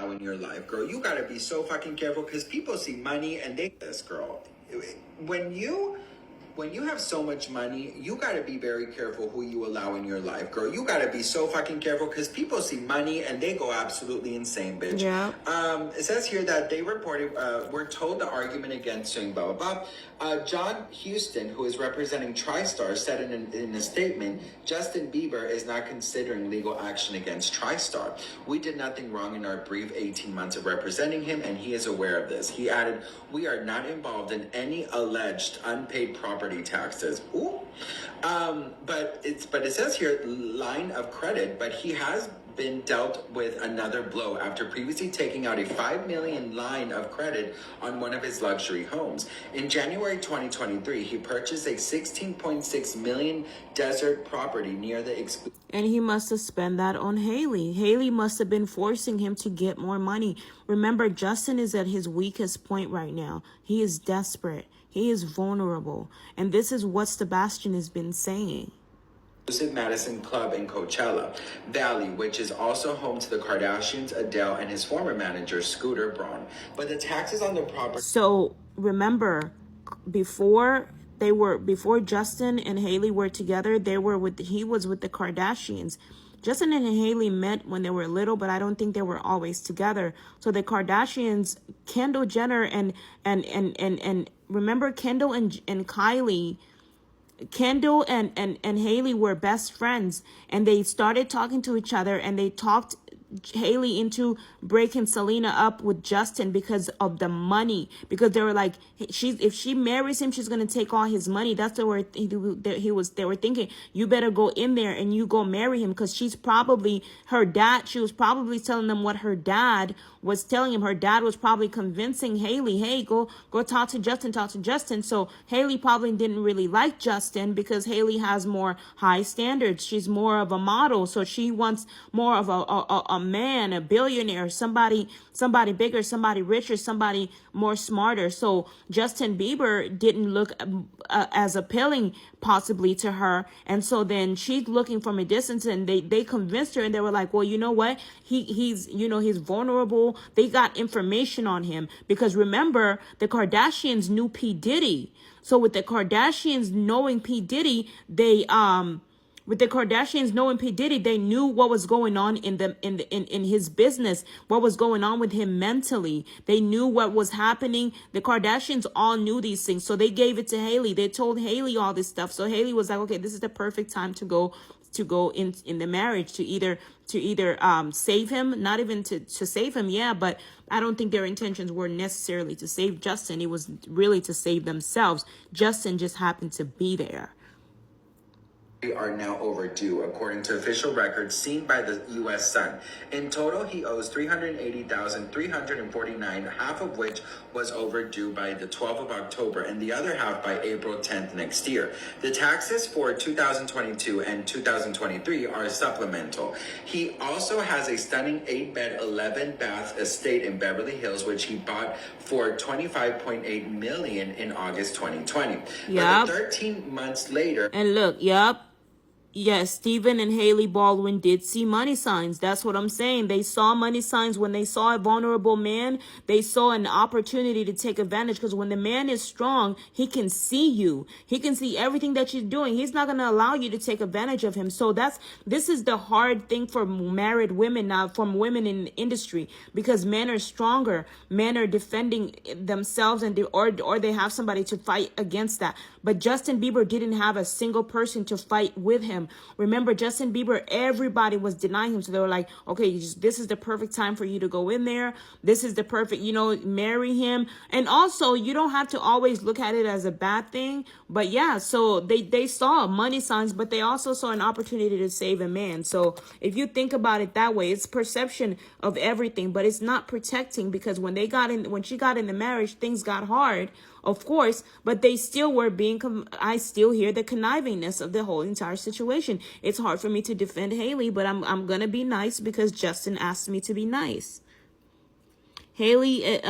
in your life, girl. You gotta be so fucking careful because people see money and they this, girl. When you have so much money, you gotta be very careful who you allow in your life, girl. You gotta be so fucking careful because people see money and they go absolutely insane, bitch. Yeah. It says here that they reported, we're told the argument against suing, blah, blah, blah. John Houston, who is representing TriStar, said in a statement, Justin Bieber is not considering legal action against TriStar. We did nothing wrong in our brief 18 months of representing him, and he is aware of this. He added, we are not involved in any alleged unpaid property taxes. Ooh. But it says here, line of credit, but he has been dealt with another blow after previously taking out a $5 million line of credit on one of his luxury homes. In January 2023, he purchased a $16.6 million desert property near the and he must have spent that on Haley. Haley must have been forcing him to get more money. Remember, Justin is at his weakest point right now. He is desperate. He is vulnerable. And this is what Sebastian has been saying. Madison Club in Coachella Valley, which is also home to the Kardashians, Adele, and his former manager, Scooter Braun. But the taxes on the property... So, remember, before Justin and Haley were together, he was with the Kardashians. Justin and Haley met when they were little, but I don't think they were always together. So the Kardashians, Kendall Jenner and remember Kendall and Kylie, Kendall and Haley were best friends, and they started talking to each other, and they talked Haley into breaking Selena up with Justin because of the money, because they were like, if she marries him, she's gonna take all his money. That's what they were thinking, you better go in there and you go marry him, because she was probably telling them what her dad was telling him. Her dad was probably convincing Haley, hey, go talk to Justin. So Haley probably didn't really like Justin because Haley has more high standards. She's more of a model, so she wants more of a man, a billionaire, somebody bigger, somebody richer, somebody more smarter. So Justin Bieber didn't look as appealing possibly to her, and so then she's looking from a distance, and they convinced her, and they were like, well, you know what, he's vulnerable. They got information on him, because remember, the Kardashians knew P. Diddy. So with the Kardashians knowing P. Diddy, they knew what was going on in his business, what was going on with him mentally. They knew what was happening. The Kardashians all knew these things. So they gave it to Haley. They told Haley all this stuff. So Haley was like, okay, this is the perfect time to go in the marriage, to either save him, not even to save him, yeah, but I don't think their intentions were necessarily to save Justin. It was really to save themselves. Justin just happened to be there. Are now overdue, according to official records seen by the U.S. Sun. In total, he owes $380,349, half of which was overdue by the 12th of October and the other half by April 10th next year. The taxes for 2022 and 2023 are supplemental. He also has a stunning 8-bed, 11-bath estate in Beverly Hills, which he bought for $25.8 million in August 2020. Yep. But 13 months later... And look, yep. Yes, Stephen and Haley Baldwin did see money signs. That's what I'm saying. They saw money signs. When they saw a vulnerable man, they saw an opportunity to take advantage, because when the man is strong, he can see you. He can see everything that you're doing. He's not going to allow you to take advantage of him. So this is the hard thing for married women now, from women in the industry, because men are stronger. Men are defending themselves, or they have somebody to fight against that. But Justin Bieber didn't have a single person to fight with him. Remember, Justin Bieber, everybody was denying him. So they were like, okay, this is the perfect time for you to go in there. This is the perfect, marry him. And also, you don't have to always look at it as a bad thing. But yeah, so they saw money signs, but they also saw an opportunity to save a man. So if you think about it that way, it's perception of everything, but it's not protecting, because when she got in the marriage, things got hard, of course, but they still were I still hear the connivingness of the whole entire situation. It's hard for me to defend Haley, but I'm going to be nice because Justin asked me to be nice. Haley,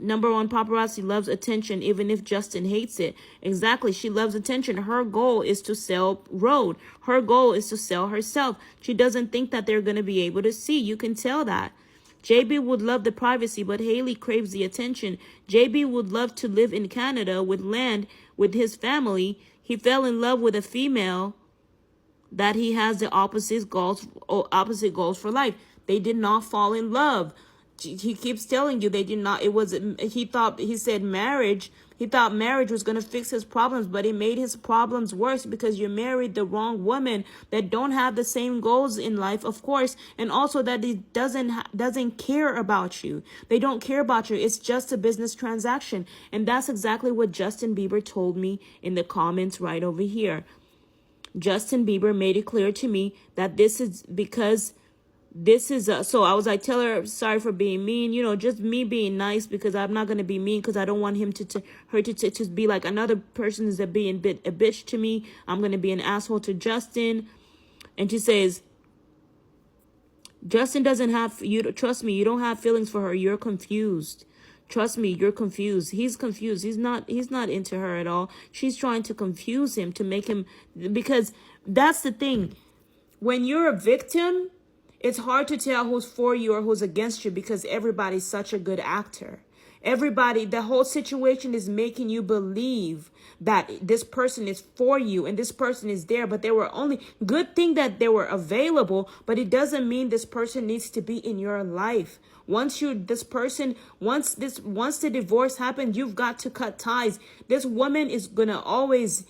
number one, paparazzi loves attention, even if Justin hates it. Exactly. She loves attention. Her goal is to sell Rhode. Her goal is to sell herself. She doesn't think that they're going to be able to see. You can tell that. JB would love the privacy, but Haley craves the attention. JB would love to live in Canada with land with his family. He fell in love with a female that he has the opposite goals for life. They did not fall in love. He keeps telling you they did not. It was, he said marriage. He thought marriage was going to fix his problems, but it made his problems worse because you married the wrong woman that don't have the same goals in life, of course, and also that it doesn't care about you. They don't care about you. It's just a business transaction. And that's exactly what Justin Bieber told me in the comments right over here. Justin Bieber made it clear to me that this is because so I was like, tell her sorry for being mean, just me being nice, because I'm not going to be mean because I don't want him her to be like another person is being a bitch to me. I'm going to be an asshole to Justin. And she says, Justin doesn't have, trust me, you don't have feelings for her. You're confused. Trust me, you're confused. He's confused. He's not into her at all. She's trying to confuse him to make him, because that's the thing. When you're a victim, it's hard to tell who's for you or who's against you because everybody's such a good actor. Everybody, the whole situation is making you believe that this person is for you and this person is there, but they were only good thing that they were available, but it doesn't mean this person needs to be in your life. Once the divorce happens, you've got to cut ties. This woman is going to always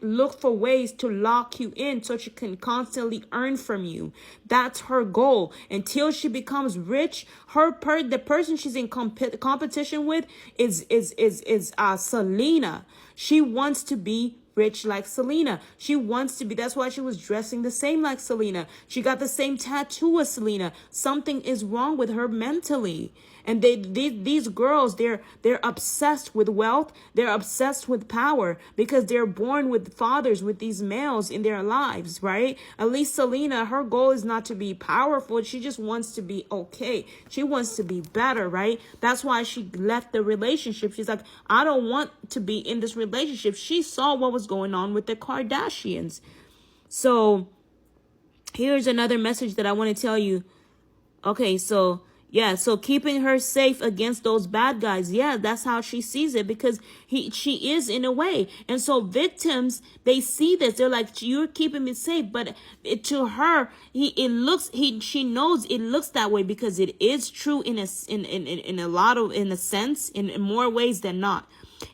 look for ways to lock you in so she can constantly earn from you. That's her goal. Until she becomes rich, the person she's in competition with is Selena. She wants to be rich like Selena. She wants to be, that's why she was dressing the same like Selena. She got the same tattoo as Selena. Something is wrong with her mentally. And these girls, they're obsessed with wealth. They're obsessed with power because they're born with fathers, with these males in their lives, right? At least Selena, her goal is not to be powerful. She just wants to be okay. She wants to be better, right? That's why she left the relationship. She's like, I don't want to be in this relationship. She saw what was going on with the Kardashians. So here's another message that I want to tell you. Okay, so yeah, so keeping her safe against those bad guys. Yeah, that's how she sees it because she is in a way. And so victims, they see this. They're like, you're keeping me safe. But to her, she knows it looks that way because it is true in a sense, in more ways than not.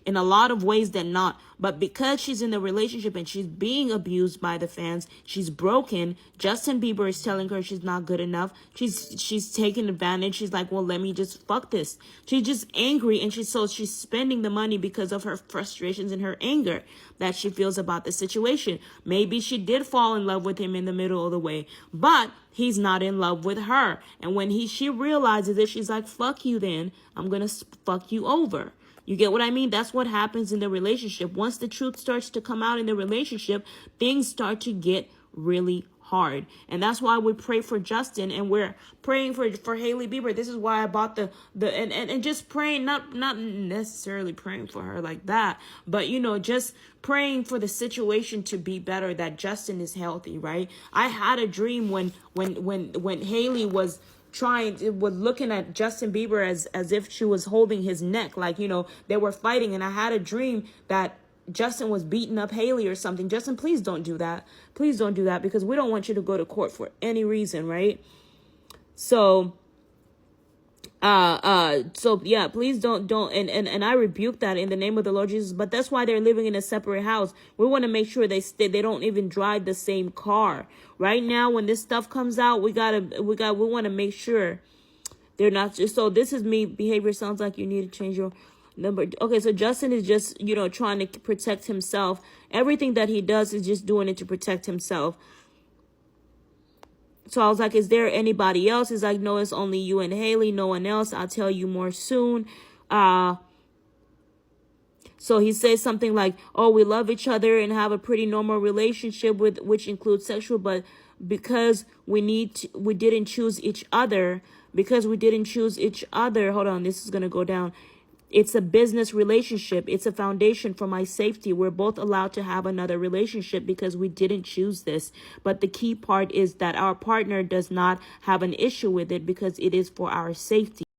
In a lot of ways than not. But because she's in the relationship and she's being abused by the fans, she's broken. Justin Bieber is telling her she's not good enough. She's taking advantage. She's like, well, let me just fuck this. She's just angry, and she's spending the money because of her frustrations and her anger that she feels about the situation. Maybe she did fall in love with him in the middle of the way, but he's not in love with her. And when she realizes it, she's like, fuck you then. I'm going to fuck you over. You get what I mean? That's what happens in the relationship. Once the truth starts to come out in the relationship, things start to get really hard. And that's why we pray for Justin, and we're praying for Hailey Bieber. This is why I bought and just praying, not necessarily praying for her like that, but just praying for the situation to be better, that Justin is healthy, right? I had a dream when Hailey was looking at Justin Bieber as if she was holding his neck, like, they were fighting. And I had a dream that Justin was beating up Hailey or something. Justin, please don't do that. Please don't do that, because we don't want you to go to court for any reason, right? So yeah, please don't and I rebuke that in the name of the Lord Jesus. But that's why they're living in a separate house. We want to make sure they don't even drive the same car. Right now, when this stuff comes out, we want to make sure they're not just. So this is me. Behavior sounds like you need to change your number. Okay, so Justin is just trying to protect himself. Everything that he does is just doing it to protect himself. So I was like, is there anybody else? He's like, no, it's only you and Hailey, no one else. I'll tell you more soon. So he says something like, oh, we love each other and have a pretty normal relationship which includes sexual, but because we didn't choose each other, hold on, this is going to go down. It's a business relationship. It's a foundation for my safety. We're both allowed to have another relationship because we didn't choose this. But the key part is that our partner does not have an issue with it because it is for our safety.